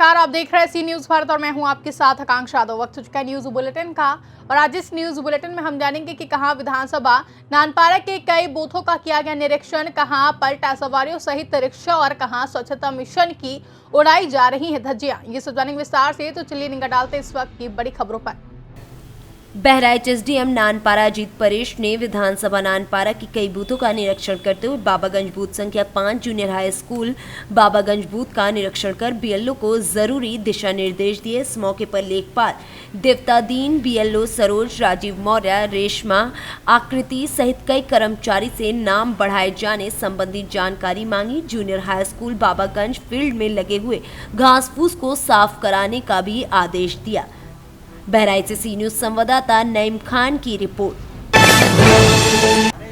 नमस्कार, आप देख रहे हैं सी न्यूज भारत और मैं हूं आपके साथ आकांक्षा यादव। वक्त हो चुका है न्यूज बुलेटिन का और आज इस न्यूज बुलेटिन में हम जानेंगे कि कहां विधानसभा नानपारा के कई बूथों का किया गया निरीक्षण, कहां पलटा सवारियों सहित रिक्शा और कहां स्वच्छता मिशन की उड़ाई जा रही है धज्जियां। ये सब जानेंगे विस्तार से, तो चलिए निगाह डालते इस वक्त की बड़ी खबरों पर। बहराइच एसडीएम नानपारा अजीत परेश ने विधानसभा नानपारा की कई बूथों का निरीक्षण करते हुए बाबागंज बूथ संख्या 5 junior high school Babaganj booth का निरीक्षण कर बीएलओ को जरूरी दिशा निर्देश दिए। इस मौके पर लेखपाल देवतादीन, बीएलओ सरोज, राजीव मौर्य, रेशमा, आकृति सहित कई कर्मचारी से नाम बढ़ाए जाने संबंधी जानकारी मांगी। Junior high school Babaganj field में लगे हुए घास फूस को साफ कराने का भी आदेश दिया। बहराइच से सी न्यूज संवाददाता नईम खान की रिपोर्ट।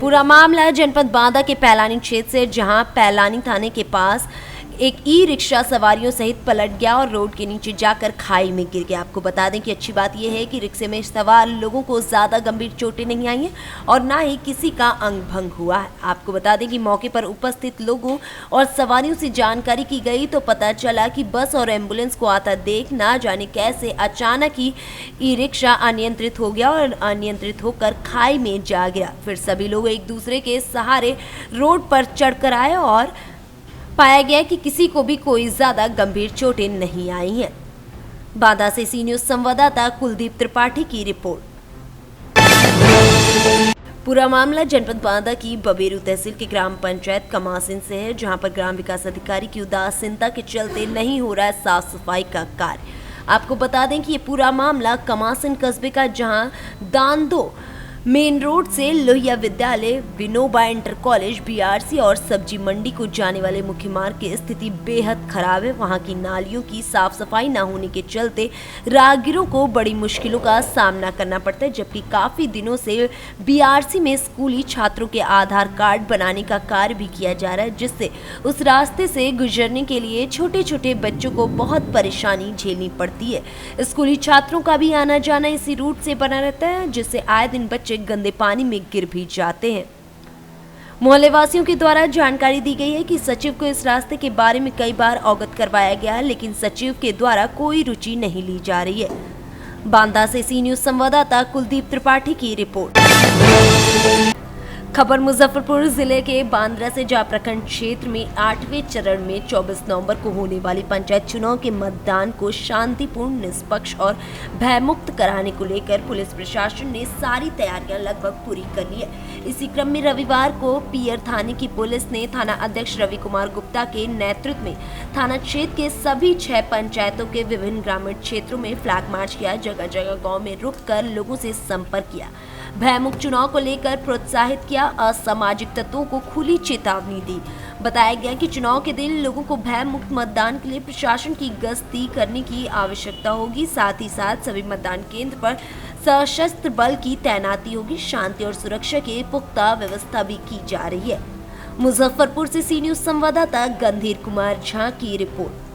पूरा मामला जनपद बांदा के पैलानी क्षेत्र से, जहां पैलानी थाने के पास एक ई रिक्शा सवारियों सहित पलट गया और रोड के नीचे जाकर खाई में गिर गया। आपको बता दें कि अच्छी बात यह है कि रिक्शे में सवार लोगों को ज्यादा गंभीर चोटें नहीं आई हैं और ना ही किसी का अंग भंग हुआ है। आपको बता दें कि मौके पर उपस्थित लोगों और सवारियों से जानकारी की गई तो पता चला कि बस और एम्बुलेंस को आता देख ना जाने कैसे अचानक ही ई रिक्शा अनियंत्रित हो गया और अनियंत्रित होकर खाई में जा गिरा। फिर सभी लोग एक दूसरे के सहारे रोड पर चढ़कर आए और पाया गया कि किसी को भी कोई ज्यादा गंभीर चोटें नहीं आई हैं। बांदा से सी न्यूज संवाददाता कुलदीप त्रिपाठी की रिपोर्ट। पूरा मामला जनपद बांदा की बबेरू तहसील के ग्राम पंचायत कमासिन से है, जहां पर ग्राम विकास अधिकारी की उदासीनता के चलते नहीं हो रहा है साफ सफाई का कार्य। आपको बता दें कि ये पूरा मामला कमासिन कस्बे का, जहां दांदो मेन रोड से लोहिया विद्यालय, विनोबा इंटर कॉलेज, बीआरसी और सब्जी मंडी को जाने वाले मुख्य मार्ग की स्थिति बेहद खराब है। वहां की नालियों की साफ सफाई न होने के चलते राहगीरों को बड़ी मुश्किलों का सामना करना पड़ता है, जबकि काफी दिनों से बीआरसी में स्कूली छात्रों के आधार कार्ड बनाने का कार्य भी किया जा रहा है, जिससे उस रास्ते से गुजरने के लिए छोटे छोटे बच्चों को बहुत परेशानी झेलनी पड़ती है। स्कूली छात्रों का भी आना जाना इसी रूट से बना रहता है, जिससे आए दिन बच्चे गंदे पानी में गिर भी जाते हैं। मोहल्ले वासियों के द्वारा जानकारी दी गई है कि सचिव को इस रास्ते के बारे में कई बार अवगत करवाया गया है, लेकिन सचिव के द्वारा कोई रुचि नहीं ली जा रही है। बांदा से सी न्यूज संवाददाता कुलदीप त्रिपाठी की रिपोर्ट। खबर मुजफ्फरपुर जिले के बांद्रा से, जहां प्रखंड क्षेत्र में 8वें चरण में 24 नवंबर को होने वाली पंचायत चुनाव के मतदान को शांतिपूर्ण, निष्पक्ष और भयमुक्त कराने को लेकर पुलिस प्रशासन ने सारी तैयारियां लगभग पूरी कर ली है। इसी क्रम में रविवार को पियर थाने की पुलिस ने थाना अध्यक्ष रवि कुमार गुप्ता के नेतृत्व में थाना क्षेत्र के सभी 6 पंचायतों के विभिन्न ग्रामीण क्षेत्रों में फ्लैग मार्च किया। जगह जगह गाँव में रुक कर लोगों से संपर्क किया, भयमुक्त चुनाव को लेकर प्रोत्साहित किया, असामाजिक तत्वों को खुली चेतावनी दी। बताया गया कि चुनाव के दिन लोगों को भय मुक्त मतदान के लिए प्रशासन की गश्ती करने की आवश्यकता होगी। साथ ही साथ सभी मतदान केंद्र पर सशस्त्र बल की तैनाती होगी। शांति और सुरक्षा के पुख्ता व्यवस्था भी की जा रही है। मुजफ्फरपुर से सी न्यूज संवाददाता गंधीर कुमार झा की रिपोर्ट।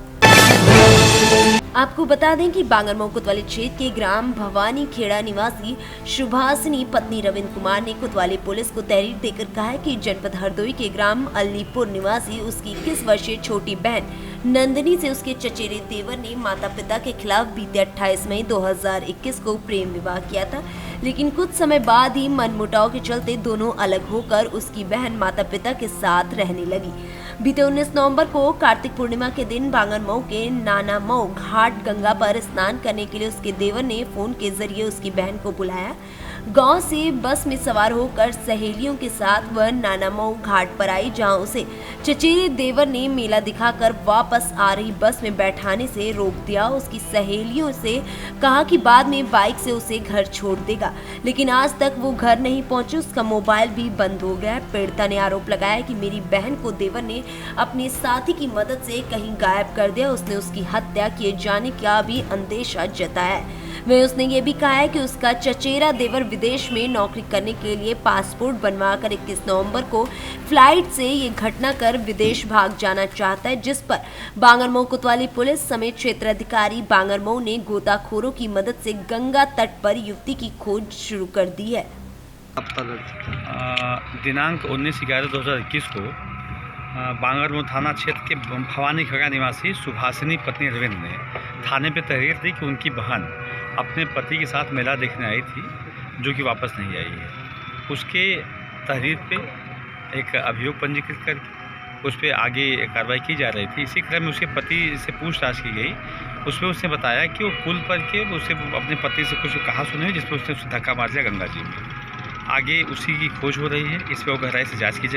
आपको बता दें कि बांगरमऊ कोतवाली क्षेत्र के ग्राम भवानी खेड़ा निवासी सुभाषिनी पत्नी रविंद्र कुमार ने कोतवाली पुलिस को तहरीर देकर कहा है कि जनपद हरदोई के ग्राम अलीपुर निवासी उसकी 21 वर्षीय छोटी बहन नंदिनी से उसके चचेरे देवर ने माता पिता के खिलाफ बीते 28 मई 2021 को प्रेम विवाह किया था, लेकिन कुछ समय बाद ही मनमुटाव के चलते दोनों अलग होकर उसकी बहन माता पिता के साथ रहने लगी। बीते 19 नवंबर को कार्तिक पूर्णिमा के दिन बांगरमऊ के नानामऊ घाट गंगा पर स्नान करने के लिए उसके देवर ने फोन के जरिए उसकी बहन को बुलाया। गांव से बस में सवार होकर सहेलियों के साथ वह नानामऊ घाट पर आई, जहां उसे चचेरे देवर ने मेला दिखाकर वापस आ रही बस में बैठाने से रोक दिया। उसकी सहेलियों से कहा कि बाद में बाइक से उसे घर छोड़ देगा, लेकिन आज तक वो घर नहीं पहुंची। उसका मोबाइल भी बंद हो गया। पीड़िता ने आरोप लगाया कि मेरी बहन को देवर ने अपने साथी की मदद से कहीं गायब कर दिया। उसने उसकी हत्या किए जाने का भी अंदेशा जताया है। वह उसने ये भी कहा है कि उसका चचेरा देवर विदेश में नौकरी करने के लिए पासपोर्ट बनवाकर 21 नवंबर को फ्लाइट से ये घटना कर विदेश भाग जाना चाहता है, जिस पर बांगरमऊ कोतवाली पुलिस समेत क्षेत्राधिकारी बांगरमऊ ने गोताखोरों की मदद से गंगा तट पर युवती की खोज शुरू कर दी है। दिनांक 19/11/2021 को बांगरमऊ थाना क्षेत्र के भवानी खगा निवासी सुभाषिनी पत्नी अरविंद ने थाने पे तहरीर दी कि उनकी बहन अपने पति के साथ मेला देखने आई थी जो कि वापस नहीं आई है। उसके तहरीर पे एक अभियोग पंजीकृत करके उस पर आगे कार्रवाई की जा रही थी। इसी क्रम में उसके पति से पूछताछ की गई। उसमें उसने बताया कि वो पुल पर के उसे अपने पति से कुछ कहा सुने जिस पर उसने धक्का मार दिया गंगा जी में। आगे उसी की खोज हो रही है, इस पर गहराई से जांच की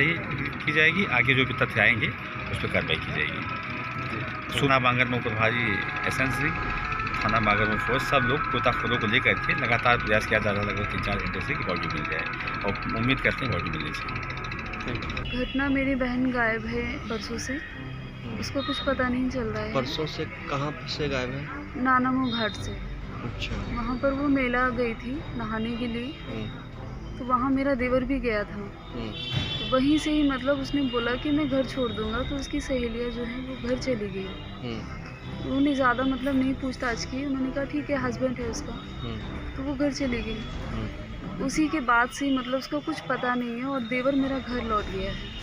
जाएगी। आगे जो भी तथ्य आएंगे उस पर कार्रवाई की जाएगी। सुना बांगरमऊ प्रभारी एसएनसी थाना बांगरमऊ फोर्स सब लोग गोताखोरों को लेकर के लगातार प्रयास किया जा रहा है लगभग 3-4 घंटे से कि बॉडी मिल जाए और उम्मीद करते हैं बॉडी मिलने से। घटना मेरी बहन गायब है परसों से, उसको कुछ पता नहीं चल रहा है। परसों से कहाँ से गायब है? नानामऊ घाट से। अच्छा। वहाँ पर वो मेला गई थी नहाने के लिए, तो वहाँ मेरा देवर भी गया था। तो वहीं से ही मतलब उसने बोला कि मैं घर छोड़ दूंगा, तो उसकी सहेलियाँ जो हैं वो घर चली गई। उन्होंने ज़्यादा मतलब नहीं पूछताछ की, उन्होंने कहा ठीक है हस्बैंड है उसका, तो वो घर चली गई। उसी के बाद से मतलब उसका कुछ पता नहीं है और देवर मेरा घर लौट गया है।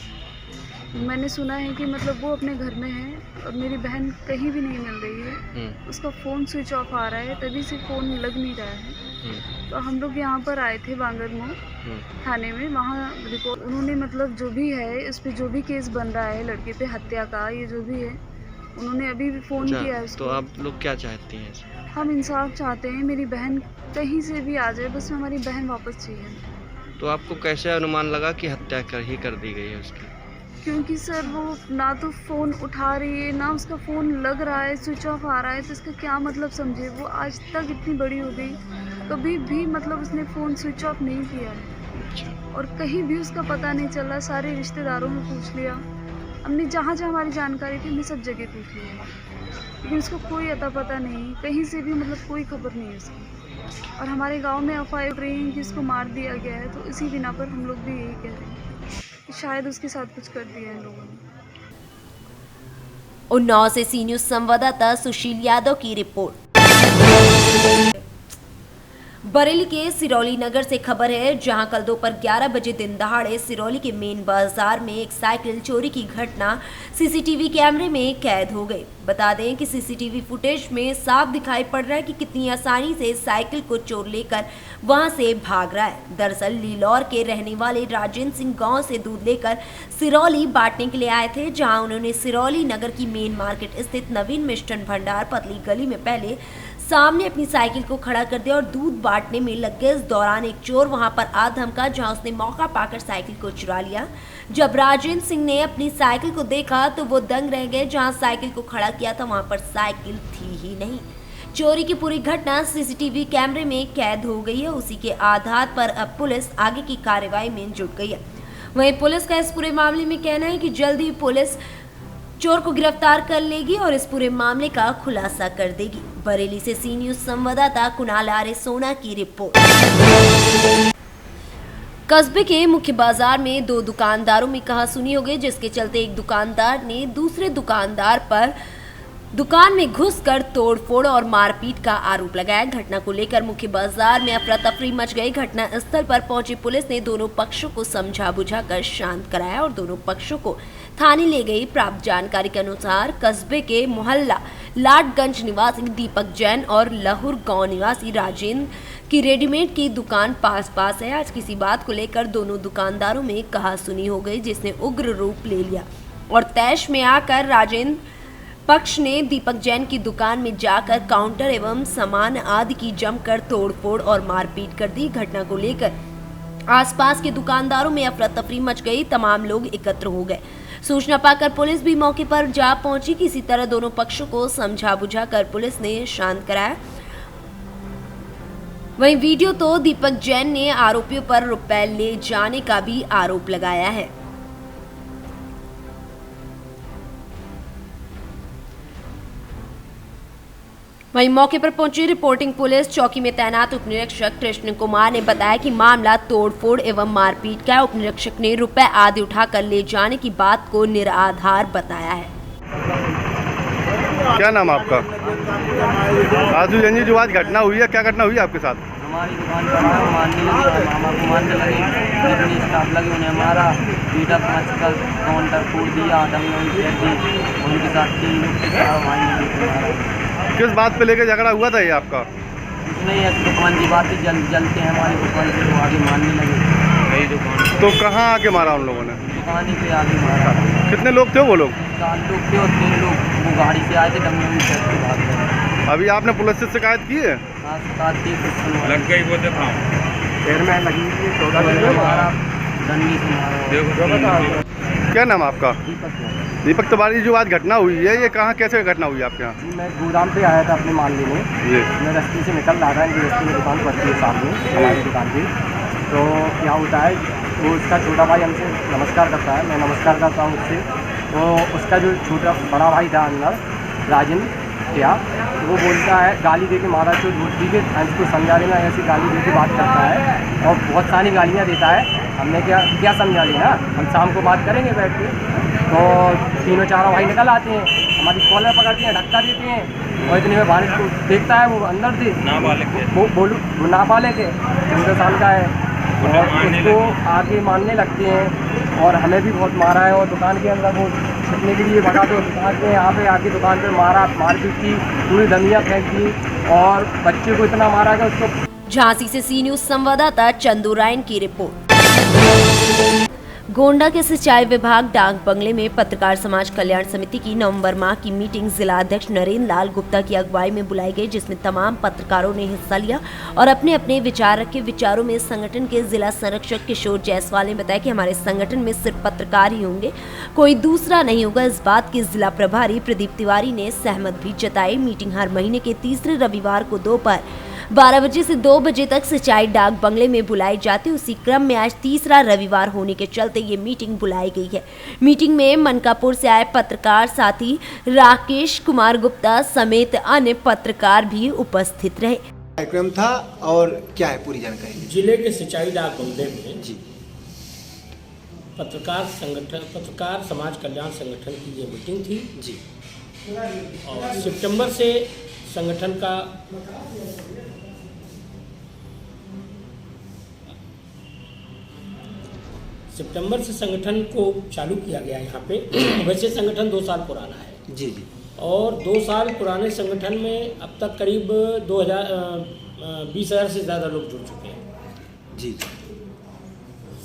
मैंने सुना है कि मतलब वो अपने घर में है और मेरी बहन कहीं भी नहीं मिल रही है। उसका फ़ोन स्विच ऑफ आ रहा है, तभी से फ़ोन लग नहीं रहा है। तो हम लोग यहाँ पर आए थे बांगरमऊ थाने में, वहाँ रिपोर्ट उन्होंने मतलब जो भी है इस पर जो भी केस बन रहा है लड़के पे हत्या का, ये जो भी है उन्होंने अभी भी फ़ोन किया है उसको। तो आप लोग क्या चाहती हैं? हम इंसाफ चाहते हैं, मेरी बहन कहीं से भी आ जाए, बस हमारी बहन वापस चाहिए। तो आपको कैसे अनुमान लगा कि हत्या कर दी गई है उसकी? क्योंकि सर वो ना तो फ़ोन उठा रही है, ना उसका फ़ोन लग रहा है, स्विच ऑफ आ रहा है, तो इसका क्या मतलब समझे। वो आज तक इतनी बड़ी हो गई, कभी भी मतलब उसने फ़ोन स्विच ऑफ नहीं किया है और कहीं भी उसका पता नहीं चला। सारे रिश्तेदारों में पूछ लिया, हमने जहाँ जहाँ हमारी जानकारी थी हमने सब जगह पूछ लिया, लेकिन उसको कोई अता पता नहीं, कहीं से भी मतलब कोई खबर नहीं है उसकी। और हमारे गांव में अफवाह उड़ रही है कि उसको मार दिया गया है, तो इसी बिना पर हम लोग भी यही कह रहे हैं कि शायद उसके साथ कुछ कर दिया है लोगों ने। उन्नाव से सी न्यूज़ संवाददाता सुशील यादव की रिपोर्ट। बरेली के सिरौली नगर से खबर है, जहां कल दोपहर 11 बजे दिन दहाड़े सिरौली के मेन बाजार में एक साइकिल चोरी की घटना सीसीटीवी कैमरे में कैद हो गई। बता दें कि सीसीटीवी फुटेज में साफ दिखाई पड़ रहा है कि कितनी आसानी से साइकिल को चोर लेकर वहां से भाग रहा है। दरअसल लीलौर के रहने वाले राजेंद्र सिंह गांव से दूध लेकर सिरौली बांटने के लिए आए थे, जहां उन्होंने सिरौली नगर की मेन मार्केट स्थित नवीन मिष्टन भंडार पतली गली में पहले सामने अपनी साइकिल को खड़ा कर दिया और दूध बांटने में लग गए। इस दौरान एक चोर वहां पर आ धमका, जहां उसने मौका पाकर साइकिल को चुरा लिया। जब राजेंद्र सिंह ने अपनी साइकिल को देखा तो वो दंग रह गए। जहां साइकिल को खड़ा किया था वहां पर साइकिल थी ही नहीं। चोरी की पूरी घटना सीसीटीवी कैमरे में कैद हो गई है। उसी के आधार पर अब पुलिस आगे की कार्रवाई में जुट गई है। वहीं पुलिस का इस पूरे मामले में कहना है कि जल्द ही पुलिस चोर को गिरफ्तार कर लेगी और इस पूरे मामले का खुलासा कर देगी। बरेली से सी न्यूज़ संवाददाता कुणाल आर्य सोना की रिपोर्ट। कस्बे के मुख्य बाजार में दो दुकानदारों में कहासुनी हो गई, जिसके चलते एक दुकानदार ने दूसरे दुकानदार पर दुकान में घुसकर तोड़फोड़ और मारपीट का आरोप लगाया। घटना को लेकर मुख्य बाजार में अफरा तफरी मच गई। घटना स्थल पर पहुंची पुलिस ने दोनों पक्षों को समझा बुझाकर शांत कराया और दोनों पक्षों को थाने ले गई। प्राप्त जानकारी के अनुसार कस्बे के मोहल्ला लाटगंज निवासी दीपक जैन और लहुर गांव निवासी राजेंद्र की रेडीमेड की दुकान पास है। आज किसी बात को लेकर दोनों दुकानदारों में कहासुनी हो गई, जिसने उग्र रूप ले लिया और तैश में आकर राजेंद्र पक्ष ने दीपक जैन की दुकान में जाकर काउंटर एवं सामान आदि की जमकर तोड़फोड़ और मारपीट कर दी। घटना को लेकर आसपास के दुकानदारों में अफरा तफरी मच गई। तमाम लोग एकत्र हो गए। सूचना पाकर पुलिस भी मौके पर जा पहुंची। किसी तरह दोनों पक्षों को समझा बुझाकर पुलिस ने शांत कराया। वहीं वीडियो तो दीपक जैन ने आरोपियों पर रुपए ले जाने का भी आरोप लगाया है। वहीं मौके पर पहुंची रिपोर्टिंग पुलिस चौकी में तैनात उप निरीक्षक कृष्ण कुमार ने बताया कि मामला तोड़फोड़ एवं मारपीट का। उप निरीक्षक ने रुपए आदि उठाकर ले जाने की बात को निराधार बताया है। क्या नाम आपका? आजू जंजी जो आज घटना हुई है, क्या घटना हुई है आपके साथ? हमारी दुकान पर आया, मारने लगे, मामा को मारने लगे, जितनी स्टाफ लगे उन्हें मारा, पीटा पहुँच काउंटर फोड़ दिया, दंगे फेंक दी, उनके साथ 3 लोग थे, 4 भाई ने। किस बात पे लेके झगड़ा हुआ था ये आपका? कुछ नहीं है, दुकान की बात जलते हैं हमारी दुकान से, वो आगे मारने लगे कई दुकान। तो कहाँ आके मारा उन लोगों ने? दुकान ही पे आगे मारा। कितने लोग थे वो लोग? 4 लोग थे और 3 लोग वो गाड़ी से आए थे, दंगे में फेंक के भाग गए। अभी आपने पुलिस से शिकायत की है? हाँ, शिकायत की, कुछ सुनवाई लग गई वो देखा पैर में लगी हुई है, 14 बजे मारा, डंडी से मारा। क्या नाम आपका? दीपक तिवारी। जो आज घटना हुई है ये कहाँ कैसे घटना हुई है आपके यहाँ? मैं गोदाम पे आया था अपने माल लेने, जी। मैं रास्ते से निकल रहा था, इनकी रस्ते में दुकान पड़ती है सामने हमारी दुकान की। तो क्या होता है, वो उसका छोटा भाई हमसे नमस्कार करता है, मैं नमस्कार करता हूँ उससे। तो उसका जो बड़ा भाई था अंदर, राजन क्या, तो वो बोलता है, गाली दे के मारा, तो ठीक है हमको समझा लेना, ऐसी गाली दे के बात करता है और बहुत सारी गालियाँ देता है। हमने क्या समझा लेना, हम शाम को बात करेंगे बैठ के। तो 3-4 भाई निकल आते हैं, हमारी कॉलर पकड़ते हैं, धक्का देते हैं और इतने में बारिश को देखता है, वो अंदर थे, वो नाबालिग है, 14 साल का है, और उसको आगे मारने लगते हैं और हमें भी बहुत मारा है। और दुकान के अंदर वो छुपने के लिए भगा, तो दुकान के यहाँ पे आके दुकान पे मारपीट की, पूरी दमिया फेंक दी और बच्चे को इतना मारा कि उसको। झांसी से सी न्यूज संवाददाता चंदू रायन की रिपोर्ट। गोंडा के सिंचाई विभाग डाक बंगले में पत्रकार समाज कल्याण समिति की नवंबर माह की मीटिंग जिला अध्यक्ष नरेंद्र लाल गुप्ता की अगुवाई में बुलाई गई, जिसमें तमाम पत्रकारों ने हिस्सा लिया और अपने अपने विचार रखे। विचारों में संगठन के जिला संरक्षक किशोर जायसवाल ने बताया कि हमारे संगठन में सिर्फ पत्रकार ही होंगे, कोई दूसरा नहीं होगा। इस बात की जिला प्रभारी प्रदीप तिवारी ने सहमत भी जताई। मीटिंग हर महीने के तीसरे रविवार को दोपहर 12 बजे से 2 बजे तक सिंचाई डाक बंगले में बुलाई जाती। उसी क्रम में आज तीसरा रविवार होने के चलते ये मीटिंग बुलाई गई है। मीटिंग में मनकापुर से आए पत्रकार साथी राकेश कुमार गुप्ता समेत अन्य पत्रकार भी उपस्थित रहे। कार्यक्रम था और क्या है पूरी जानकारी? जिले के सिंचाई डाक बंगले में जी पत्रकार समाज कल्याण संगठन की ये मीटिंग थी जी। और सितंबर से संगठन का संगठन को चालू किया गया यहाँ पे। वैसे संगठन 2 साल पुराना है जी जी। और 2 साल पुराने संगठन में अब तक करीब 20,000 से ज़्यादा लोग जुड़ चुके हैं जी।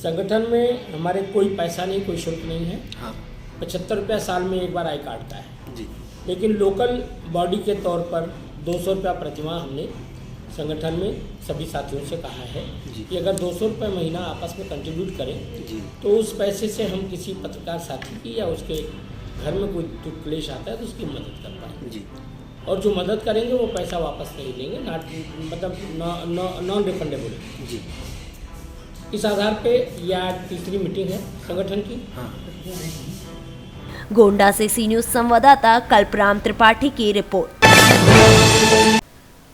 संगठन में हमारे कोई पैसा नहीं, कोई शुल्क नहीं है। हाँ 75 रुपया साल में एक बार आई काटता है जी। लेकिन लोकल बॉडी के तौर पर 200 रुपया प्रतिमाह हमने संगठन में सभी साथियों से कहा है कि अगर 200 रुपये महीना आपस में कंट्रीब्यूट करें जी तो उस पैसे से हम किसी पत्रकार साथी की या उसके घर में कोई दुख क्लेश आता है तो उसकी मदद कर पाएंगे जी। और जो मदद करेंगे वो पैसा वापस नहीं लेंगे, मतलब नॉन रिफंडेबल जी। इस आधार पे यह तीसरी मीटिंग है संगठन की। हाँ। गोंडा से सी न्यूज संवाददाता कल्पराम त्रिपाठी की रिपोर्ट।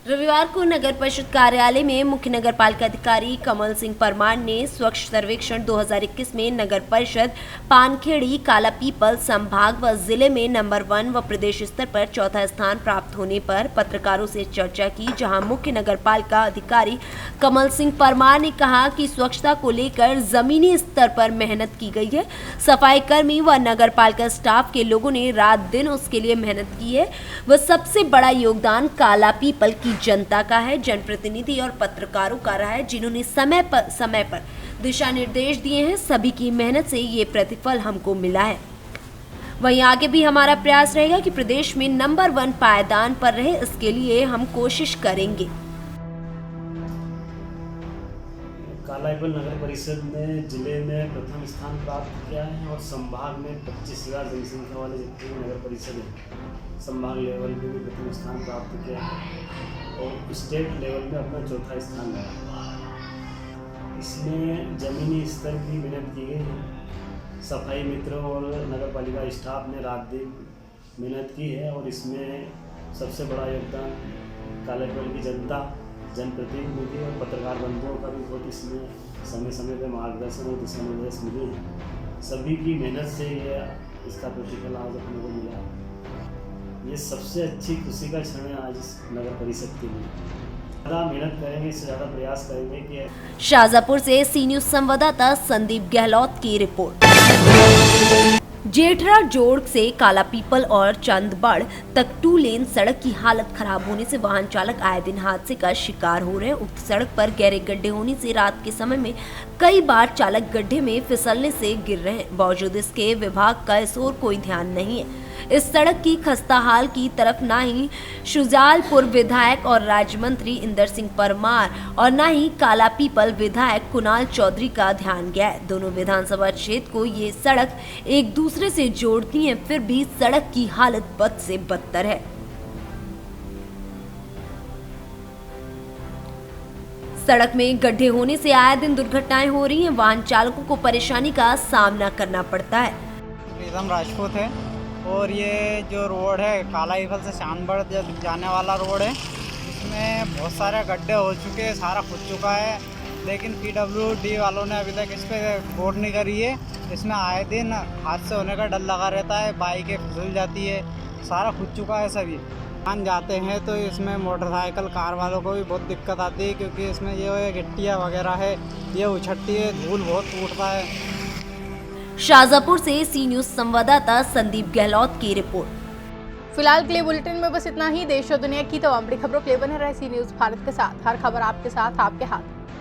रविवार को नगर परिषद कार्यालय में मुख्य नगर पालिका अधिकारी कमल सिंह परमार ने स्वच्छ सर्वेक्षण 2021 में नगर परिषद पानखेड़ी काला पीपल संभाग व जिले में नंबर 1 व प्रदेश स्तर पर चौथा स्थान प्राप्त होने पर पत्रकारों से चर्चा की, जहां मुख्य नगर पालिका अधिकारी कमल सिंह परमार ने कहा कि स्वच्छता को लेकर जमीनी स्तर पर मेहनत की गई है। सफाई कर्मी व नगर पालिका स्टाफ के लोगों ने रात दिन उसके लिए मेहनत की है। वह सबसे बड़ा योगदान काला पीपल की जनता का है, जनप्रतिनिधि और पत्रकारों का रहा है, जिन्होंने समय पर दिशा निर्देश दिए हैं। सभी की मेहनत से ये प्रतिफल हमको मिला है। वहीं आगे भी हमारा प्रयास रहेगा कि प्रदेश में नंबर 1 पायदान पर रहे, इसके लिए हम कोशिश करेंगे। काला पीपल नगर परिषद ने जिले में प्रथम स्थान प्राप्त किया है और संभाग में 25,000 जनसंख्या वाले जितने भी नगर परिषद हैं संभाग लेवल में भी प्रथम स्थान प्राप्त किया है और स्टेट लेवल में अपना चौथा स्थान रहा। इसमें ज़मीनी स्तर की मेहनत की गई है। सफाई मित्रों और नगर पालिका स्टाफ ने रात दिन मेहनत की है और इसमें सबसे बड़ा योगदान काला पीपल की जनता, जनप्रतिनिधि और पत्रकार बंधुओं का भी बहुत इसमें समय समय पर मार्गदर्शन और दिशा निर्देश मिले हैं। सभी की मेहनत से ये इसका प्रतिफल आज अपने को मिला। ये सबसे अच्छी खुशी का क्षण है आज इस नगर परिषद के लिए। ज़्यादा मेहनत करेंगे, इससे ज़्यादा प्रयास करेंगे कि शाजापुर से सी न्यूज संवाददाता संदीप गहलोत की रिपोर्ट। जेठरा जोड़ से काला पीपल और चंदबड़ तक 2 लेन सड़क की हालत खराब होने से वाहन चालक आए दिन हादसे का शिकार हो रहे हैं। उक्त सड़क पर गहरे गड्ढे होने से रात के समय में कई बार चालक गड्ढे में फिसलने से गिर रहे हैं। बावजूद इसके विभाग का इस ओर कोई ध्यान नहीं है। इस सड़क की खस्ता हाल की तरफ ना ही शुजालपुर विधायक और राज्य मंत्री इंदर सिंह परमार और ना ही काला पीपल विधायक कुणाल चौधरी का ध्यान गया है। दोनों विधानसभा क्षेत्र को ये सड़क एक दूसरे से जोड़ती है, फिर भी सड़क की हालत बद से बदतर है। सड़क में गड्ढे होने से आए दिन दुर्घटनाएं हो रही हैं। वाहन चालकों को परेशानी का सामना करना पड़ता है। प्रीतम राजपूत है और ये जो रोड है काला पीपल से चांदबड़ जाने वाला रोड है, इसमें बहुत सारे गड्ढे हो चुके हैं, सारा खुद चुका है, लेकिन PWD वालों ने अभी तक इस पर गौर नहीं करी है। इसमें आए दिन हादसे होने का डर लगा रहता है, बाइकें फिसल जाती है, सारा खुद चुका है सभी। मान जाते हैं तो इसमें मोटरसाइकिल कार वालों को भी बहुत दिक्कत आती है, क्योंकि इसमें ये गिट्टियाँ वगैरह है, ये उछटती है, धूल बहुत टूटता है। शाजापुर से सी न्यूज संवाददाता संदीप गहलोत की रिपोर्ट। फिलहाल के लिए बुलेटिन में बस इतना ही। देश और दुनिया की तमाम बड़ी खबरों के लिए बने रहे सी न्यूज भारत के साथ। हर खबर आपके साथ, आपके हाथ।